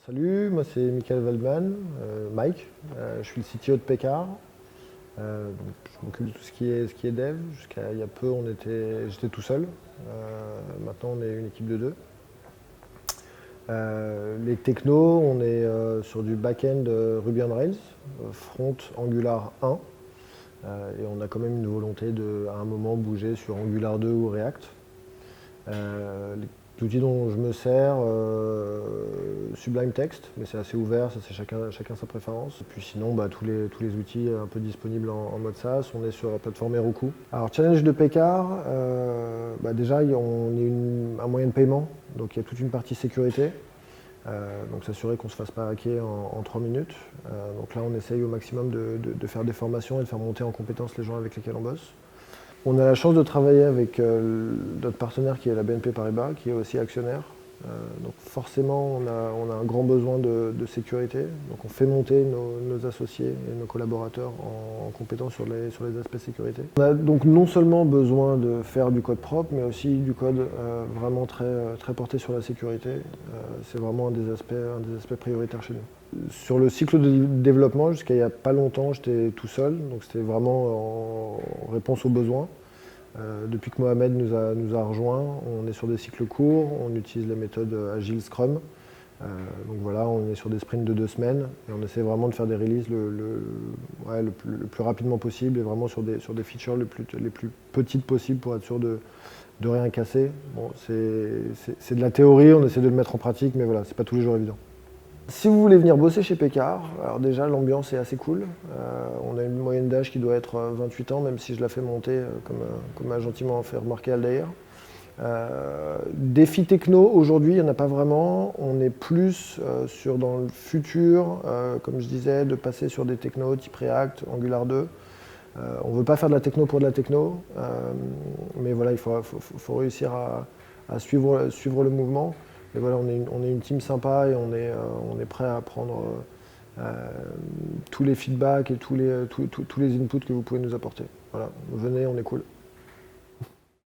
Salut, moi c'est Michael Waldman, Mike. Je suis le CTO de Pecare. Je m'occupe de tout ce qui est dev. Jusqu'à il y a peu, j'étais tout seul. Maintenant, on est une équipe de deux. Les technos, on est sur du back-end Ruby on Rails, front Angular 1. Et on a quand même une volonté de, à un moment, bouger sur Angular 2 ou React. Les outils dont je me sers, Sublime Text, mais c'est assez ouvert, ça c'est chacun sa préférence. Et puis sinon, tous les outils un peu disponibles en mode SaaS, on est sur la plateforme Heroku. Alors, challenge de Pecare, déjà on est un moyen de paiement, donc il y a toute une partie sécurité. Donc s'assurer qu'on ne se fasse pas hacker en 3 minutes. Donc là, on essaye au maximum de faire des formations et de faire monter en compétence les gens avec lesquels on bosse. On a la chance de travailler avec notre partenaire qui est la BNP Paribas, qui est aussi actionnaire. Donc forcément, on a un grand besoin de sécurité. Donc on fait monter nos associés et nos collaborateurs en compétence sur les aspects sécurité. On a donc non seulement besoin de faire du code propre, mais aussi du code vraiment très porté sur la sécurité. C'est vraiment un des aspects prioritaires chez nous. Sur le cycle de développement, jusqu'à il n'y a pas longtemps, j'étais tout seul, donc c'était vraiment en réponse aux besoins. Depuis que Mohamed nous a rejoints, on est sur des cycles courts, on utilise la méthode Agile Scrum. Donc voilà, on est sur des sprints de 2 semaines et on essaie vraiment de faire des releases le plus rapidement possible et vraiment sur des features les plus petites possibles pour être sûr de rien casser. Bon, c'est de la théorie, on essaie de le mettre en pratique, mais voilà, c'est pas tous les jours évident. Si vous voulez venir bosser chez Pecare, alors déjà l'ambiance est assez cool. On a une moyenne d'âge qui doit être 28 ans, même si je la fais monter, comme m'a gentiment fait remarquer Aldair. Défis techno, aujourd'hui, il n'y en a pas vraiment. On est plus dans le futur, comme je disais, de passer sur des technos type React, Angular 2. On ne veut pas faire de la techno pour de la techno, mais voilà, il faut réussir à suivre le mouvement. Et voilà, on est une team sympa et on est prêt à prendre tous les feedbacks et tous les inputs que vous pouvez nous apporter. Voilà, venez, on est cool.